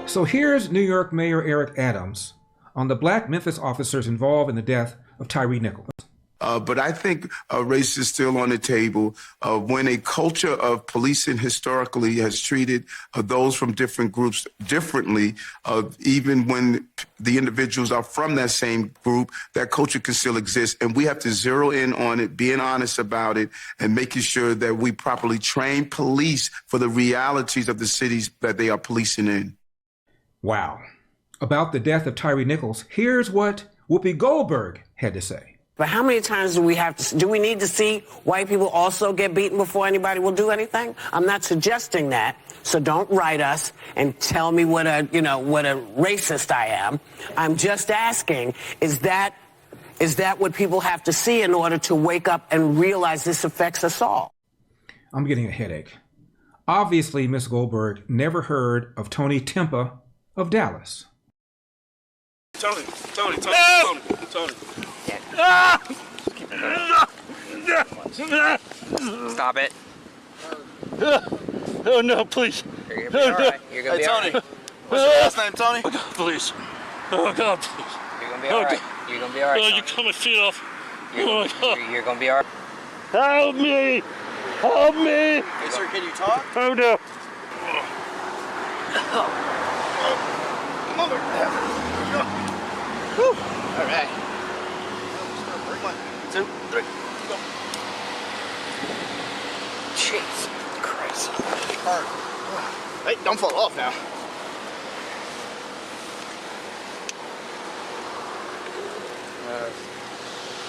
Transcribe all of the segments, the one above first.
So here's New York Mayor Eric Adams on the black Memphis officers involved in the death of Tyre Nichols. But I think race is still on the table. When a culture of policing historically has treated those from different groups differently, even when the individuals are from that same group, that culture can still exist. And we have to zero in on it, being honest about it, and making sure that we properly train police for the realities of the cities that they are policing in. Wow. About the death of Tyre Nichols, here's what Whoopi Goldberg had to say. But how many times do we need to see white people also get beaten before anybody will do anything? I'm not suggesting that, so don't write us and tell me what a racist I am. I'm just asking, is that what people have to see in order to wake up and realize this affects us all? I'm getting a headache. Obviously, Ms. Goldberg never heard of Tony Timpa of Dallas. Tony. Stop it. Oh, no, please. You're gonna be all right. You're gonna be all right. Tony. What's your last name, Tony? Oh, God, Please. Oh, God, please. You're gonna be all right. You're gonna be all right. Oh, you cut my feet off. You're gonna be all right. Help me! Help me! Hey, sir, can you talk? Oh, no. Come over. Woo. All right. 1, 2, 3. Go. Jeez, Christ. Hard. Hey, don't fall off now.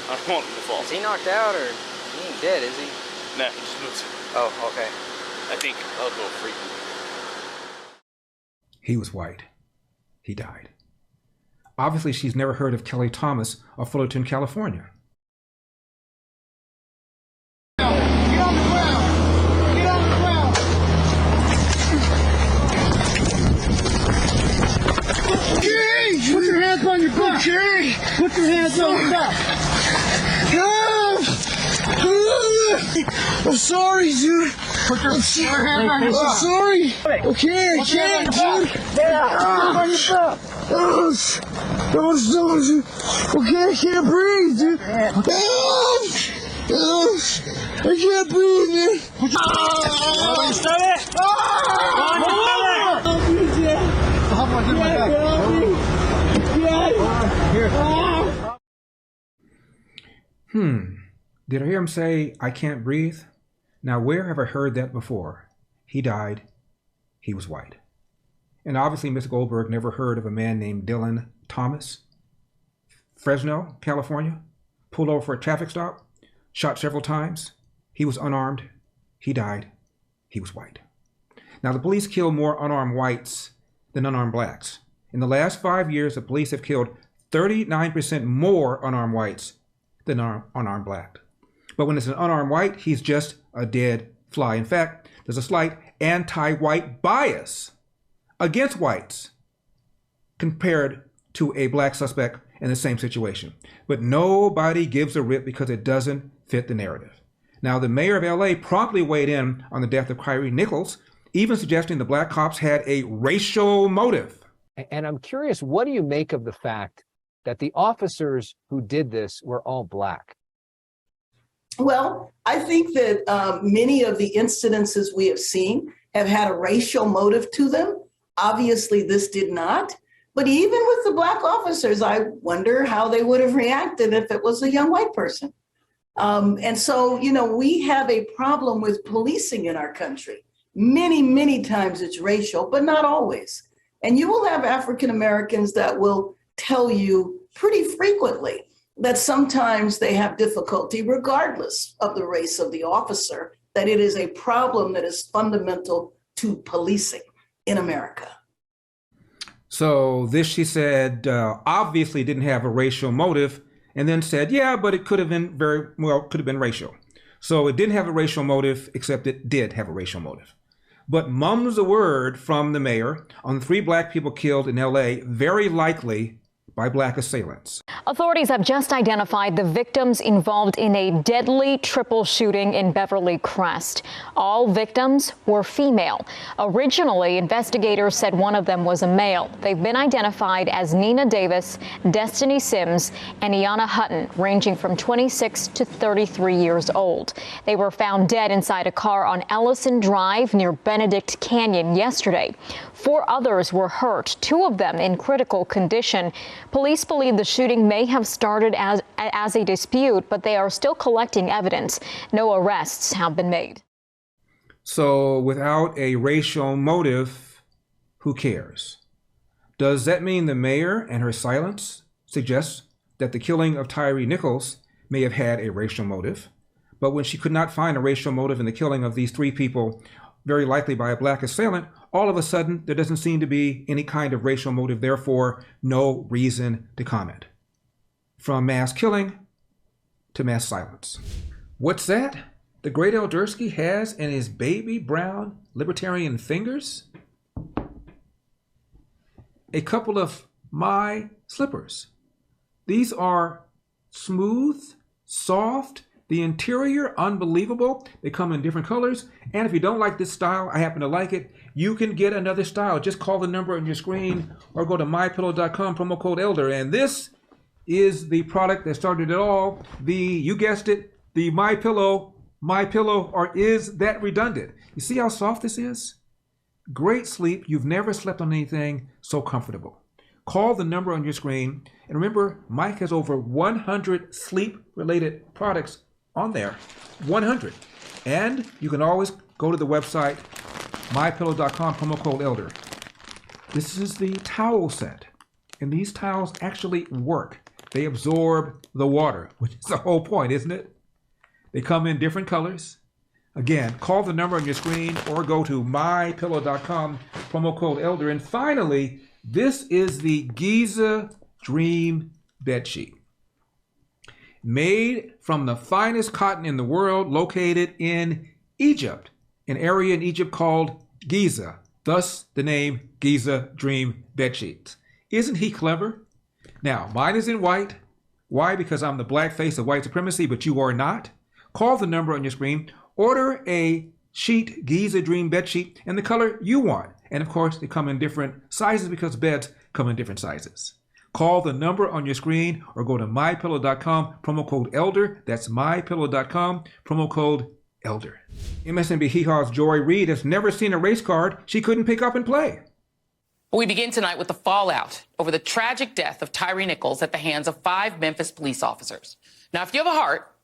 I don't want him to fall. Is he knocked out or he ain't dead, is he? Nah, he just moves. Oh, okay. I think I'll go freak. He was white. He died. Obviously, she's never heard of Kelly Thomas of Fullerton, California. Get on the ground! Get on the ground! Okay! Put your hands on your back! Okay! Put your hands on your back! I'm sorry, dude! Put your hands on your back! I'm sorry! Okay, I can't, dude! Yeah! On your back! Okay, I can't breathe, dude! I can't breathe, man! On your stomach! On your Did I hear him say, I can't breathe? Now, where have I heard that before? He died. He was white. And obviously, Ms. Goldberg never heard of a man named Dylan Thomas. Fresno, California, pulled over for a traffic stop, shot several times. He was unarmed. He died. He was white. Now, the police killed more unarmed whites than unarmed blacks. In the last 5 years, the police have killed 39% more unarmed whites than unarmed blacks. But when it's an unarmed white, he's just a dead fly. In fact, there's a slight anti-white bias against whites compared to a black suspect in the same situation. But nobody gives a rip because it doesn't fit the narrative. Now, the mayor of LA promptly weighed in on the death of Tyre Nichols, even suggesting the black cops had a racial motive. And I'm curious, what do you make of the fact that the officers who did this were all black? Well, I think that many of the incidences we have seen have had a racial motive to them. Obviously, this did not. But even with the black officers, I wonder how they would have reacted if it was a young white person. And so, we have a problem with policing in our country. Many, many times it's racial, but not always. And you will have African Americans that will tell you pretty frequently that sometimes they have difficulty, regardless of the race of the officer, that it is a problem that is fundamental to policing in America. So this, she said, obviously didn't have a racial motive, and then said, yeah, but it could have been could have been racial. So it didn't have a racial motive, except it did have a racial motive. But mum's the word from the mayor on 3 black people killed in LA, very likely by black assailants. Authorities have just identified the victims involved in a deadly triple shooting in Beverly Crest. All victims were female. Originally, investigators said one of them was a male. They've been identified as Nina Davis, Destiny Sims, and Iana Hutton, ranging from 26 to 33 years old. They were found dead inside a car on Ellison Drive near Benedict Canyon yesterday. 4 others were hurt, 2 of them in critical condition. Police believe the shooting may have started as a dispute, but they are still collecting evidence. No arrests have been made. So without a racial motive, who cares? Does that mean the mayor and her silence suggests that the killing of Tyre Nichols may have had a racial motive? But when she could not find a racial motive in the killing of these 3 people, very likely by a black assailant, all of a sudden there doesn't seem to be any kind of racial motive, therefore no reason to comment. From mass killing to mass silence. What's that the great Eldersky has in his baby brown libertarian fingers? A couple of my slippers. These are smooth, soft, the interior unbelievable. They come in different colors. And if you don't like this style, I happen to like it, you can get another style. Just call the number on your screen or go to mypillow.com, promo code ELDER. And this is the product that started it all. You guessed it, the MyPillow, or is that redundant? You see how soft this is? Great sleep. You've never slept on anything so comfortable. Call the number on your screen. And remember, Mike has over 100 sleep-related products on there. 100. And you can always go to the website, mypillow.com, promo code ELDER. This is the towel set. And these towels actually work. They absorb the water, which is the whole point, isn't it? They come in different colors. Again, call the number on your screen or go to mypillow.com, promo code ELDER. And finally, this is the Giza Dream Bedsheet. Made from the finest cotton in the world, located in Egypt, an area in Egypt called Giza. Thus, the name Giza Dream Bedsheets. Isn't he clever? Now, mine is in white. Why? Because I'm the black face of white supremacy, but you are not. Call the number on your screen. Order a sheet, Giza Dream Bedsheet, in the color you want. And of course, they come in different sizes because beds come in different sizes. Call the number on your screen or go to mypillow.com, promo code ELDER. That's mypillow.com, promo code ELDER. MSNBC Hee-Haw's Joy Reid has never seen a race card she couldn't pick up and play. We begin tonight with the fallout over the tragic death of Tyre Nichols at the hands of 5 Memphis police officers. Now, if you have a heart,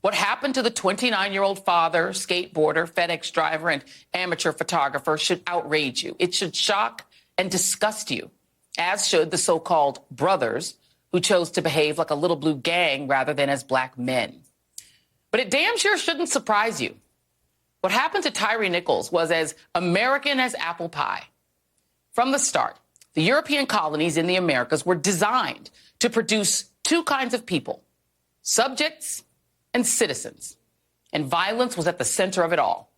what happened to the 29-year-old father, skateboarder, FedEx driver, and amateur photographer should outrage you. It should shock and disgust you, as should the so-called brothers who chose to behave like a little blue gang rather than as black men. But it damn sure shouldn't surprise you. What happened to Tyre Nichols was as American as apple pie. From the start, the European colonies in the Americas were designed to produce 2 kinds of people, subjects and citizens. And violence was at the center of it all.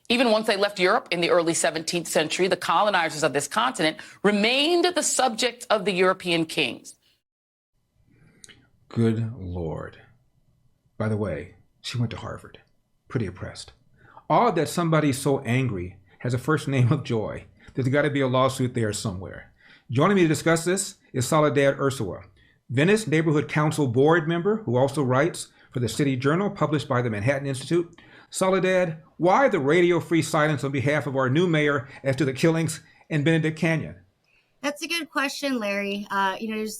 Even once they left Europe in the early 17th century, the colonizers of this continent remained the subjects of the European kings. Good Lord. By the way, she went to Harvard. Pretty impressed. Odd that somebody so angry has a first name of Joy. There's got to be a lawsuit there somewhere. Joining me to discuss this is Soledad Ursua, Venice Neighborhood Council board member who also writes for the City Journal, published by the Manhattan Institute. Soledad, why the radio-free silence on behalf of our new mayor as to the killings in Benedict Canyon? That's a good question, Larry.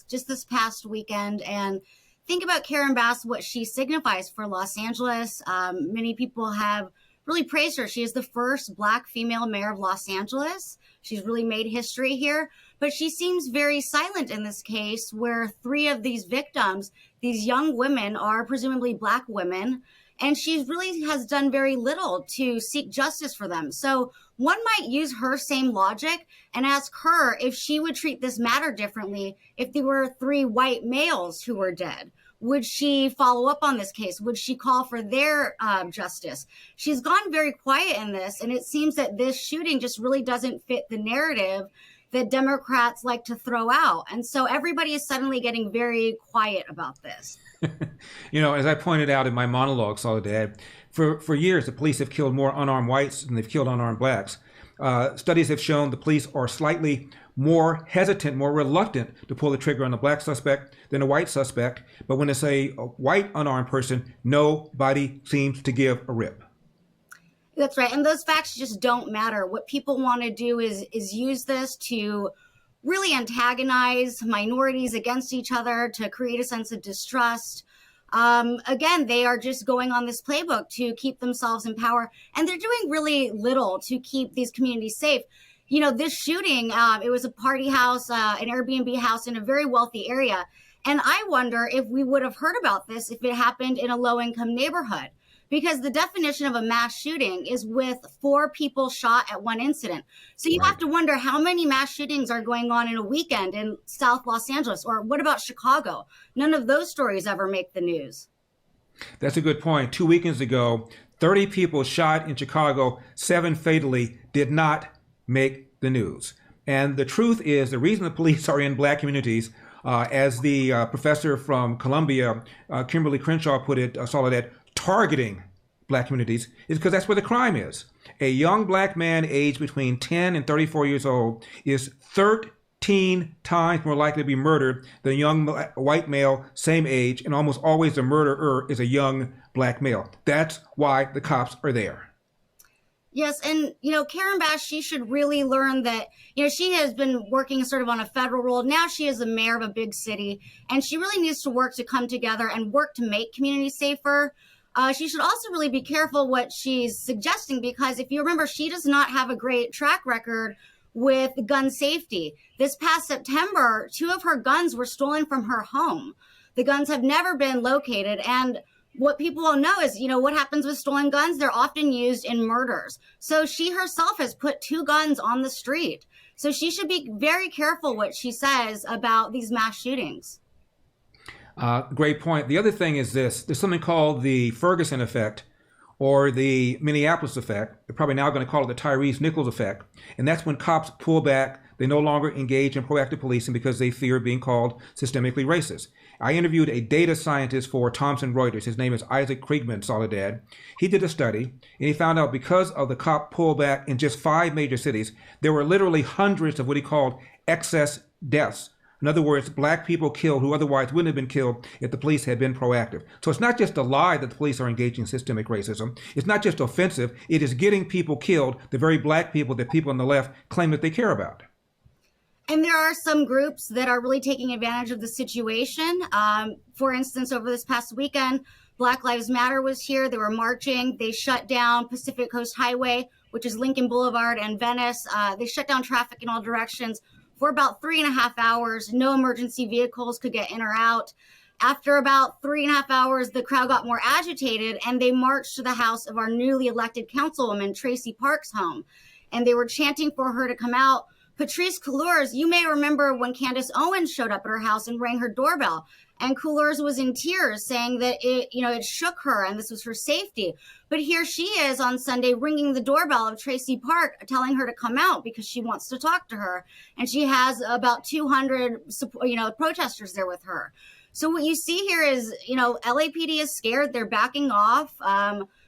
Just this past weekend, and think about Karen Bass, what she signifies for Los Angeles. Many people have really praised her. She is the first Black female mayor of Los Angeles. She's really made history here, but she seems very silent in this case where 3 of these victims, these young women, are presumably Black women, and she really has done very little to seek justice for them. So one might use her same logic and ask her if she would treat this matter differently if there were 3 white males who were dead. Would she follow up on this case? Would she call for their justice? She's gone very quiet in this, and it seems that this shooting just really doesn't fit the narrative that Democrats like to throw out. And so everybody is suddenly getting very quiet about this. You know, as I pointed out in my monologue, Soledad, for years, the police have killed more unarmed whites than they've killed unarmed blacks. Studies have shown the police are slightly more hesitant, more reluctant to pull the trigger on a black suspect than a white suspect. But when it's a white unarmed person, nobody seems to give a rip. That's right. And those facts just don't matter. What people want to do is use this to really antagonize minorities against each other, to create a sense of distrust. Again, they are just going on this playbook to keep themselves in power, and they're doing really little to keep these communities safe. You know, this shooting, it was a party house, an Airbnb house in a very wealthy area. And I wonder if we would have heard about this if it happened in a low-income neighborhood, because the definition of a mass shooting is with 4 people shot at one incident. So you have to wonder how many mass shootings are going on in a weekend in South Los Angeles, or what about Chicago? None of those stories ever make the news. That's a good point. 2 weekends ago, 30 people shot in Chicago, 7 fatally, did not make the news. And the truth is, the reason the police are in black communities, as the professor from Columbia, Kimberly Crenshaw, put it, Soledad, targeting black communities, is because that's where the crime is. A young black man aged between 10 and 34 years old is 13 times more likely to be murdered than a young white male, same age, and almost always the murderer is a young black male. That's why the cops are there. Yes, and, you know, Karen Bass, she should really learn that, you know, she has been working sort of on a federal role. Now she is the mayor of a big city, and she really needs to work to come together and work to make communities safer. She should also really be careful what she's suggesting, because if you remember, she does not have a great track record with gun safety. This past September, 2 of her guns were stolen from her home. The guns have never been located, and what people will know is, you know, what happens with stolen guns? They're often used in murders. So she herself has put 2 guns on the street. So she should be very careful what she says about these mass shootings. Great point. The other thing is this. There's something called the Ferguson effect or the Minneapolis effect. They're probably now going to call it the Tyre Nichols effect. And that's when cops pull back. They no longer engage in proactive policing because they fear being called systemically racist. I interviewed a data scientist for Thomson Reuters. His name is Isaac Kriegman, Soledad. He did a study, and he found out because of the cop pullback in just 5 major cities, there were literally hundreds of what he called excess deaths. In other words, black people killed who otherwise wouldn't have been killed if the police had been proactive. So it's not just a lie that the police are engaging in systemic racism. It's not just offensive. It is getting people killed, the very black people that people on the left claim that they care about. And there are some groups that are really taking advantage of the situation. For instance, over this past weekend, Black Lives Matter was here. They were marching. They shut down Pacific Coast Highway, which is Lincoln Boulevard and Venice. They shut down traffic in all directions for about 3.5 hours. No emergency vehicles could get in or out. After about 3.5 hours, the crowd got more agitated, and they marched to the house of our newly elected councilwoman, Tracy Parks' home. And they were chanting for her to come out. Patrisse Cullors, you may remember when Candace Owens showed up at her house and rang her doorbell, and Cullors was in tears saying that it shook her and this was for safety. But here she is on Sunday ringing the doorbell of Tracy Park, telling her to come out because she wants to talk to her. And she has about 200, protesters there with her. So what you see here is, LAPD is scared. They're backing off.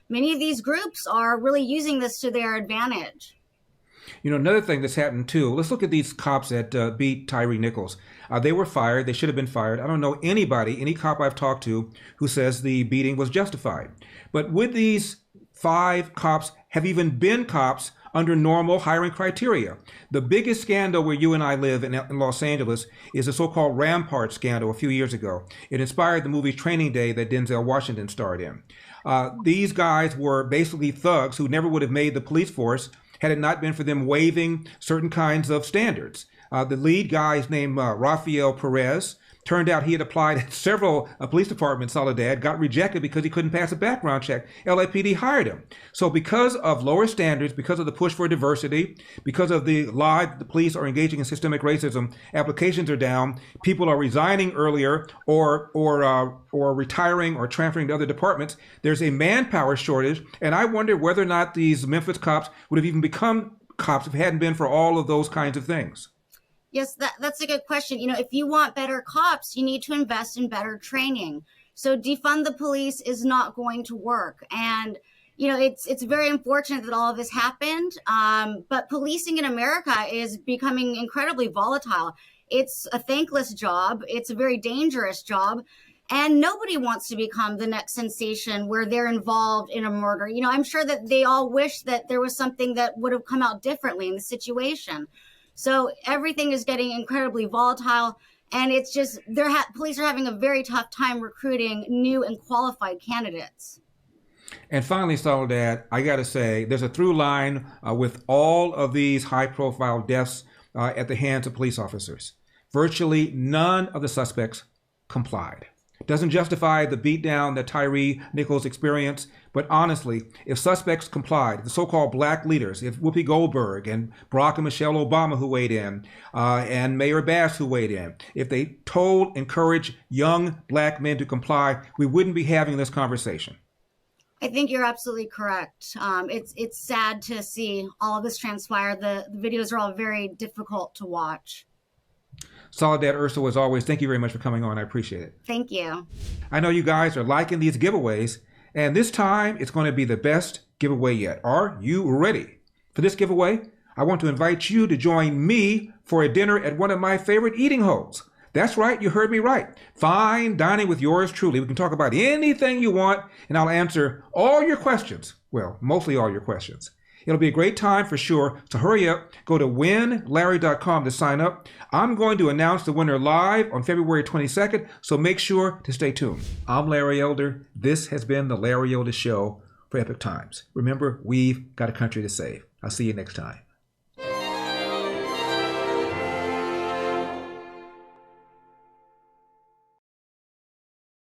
Many of these groups are really using this to their advantage. Another thing that's happened too, let's look at these cops that beat Tyre Nichols. They were fired. They should have been fired. I don't know any cop I've talked to who says the beating was justified. But would these 5 cops have even been cops under normal hiring criteria? The biggest scandal where you and I live in Los Angeles is the so-called Rampart scandal a few years ago. It inspired the movie Training Day that Denzel Washington starred in. These guys were basically thugs who never would have made the police force had it not been for them waiving certain kinds of standards. The lead guy is named Rafael Perez. Turned out he had applied at several police departments, Soledad, got rejected because he couldn't pass a background check. LAPD hired him. So because of lower standards, because of the push for diversity, because of the lie that the police are engaging in systemic racism, applications are down, people are resigning earlier or retiring or transferring to other departments. There's a manpower shortage, and I wonder whether or not these Memphis cops would have even become cops if it hadn't been for all of those kinds of things. Yes, that's a good question. You know, if you want better cops, you need to invest in better training. So defund the police is not going to work. And, you know, it's very unfortunate that all of this happened. But policing in America is becoming incredibly volatile. It's a thankless job. It's a very dangerous job. And nobody wants to become the next sensation where they're involved in a murder. You know, I'm sure that they all wish that there was something that would have come out differently in the situation. So everything is getting incredibly volatile. And it's just, police are having a very tough time recruiting new and qualified candidates. And finally, Soledad, I got to say, there's a through line with all of these high-profile deaths at the hands of police officers. Virtually none of the suspects complied. Doesn't justify the beatdown that Tyre Nichols experienced, but honestly, if suspects complied, the so-called black leaders, if Whoopi Goldberg and Barack and Michelle Obama who weighed in, and Mayor Bass who weighed in, if they encouraged young black men to comply, we wouldn't be having this conversation. I think you're absolutely correct. It's sad to see all of this transpire. The videos are all very difficult to watch. Soledad Ursua, as always, thank you very much for coming on. I appreciate it. Thank you. I know you guys are liking these giveaways, and this time it's going to be the best giveaway yet. Are you ready for this giveaway? I want to invite you to join me for a dinner at one of my favorite eating holes. That's right, you heard me right. Fine dining with yours truly. We can talk about anything you want, and I'll answer all your questions. Well, mostly all your questions. It'll be a great time for sure, so hurry up. Go to winlarry.com to sign up. I'm going to announce the winner live on February 22nd, so make sure to stay tuned. I'm Larry Elder. This has been the Larry Elder Show for Epic Times. Remember, we've got a country to save. I'll see you next time.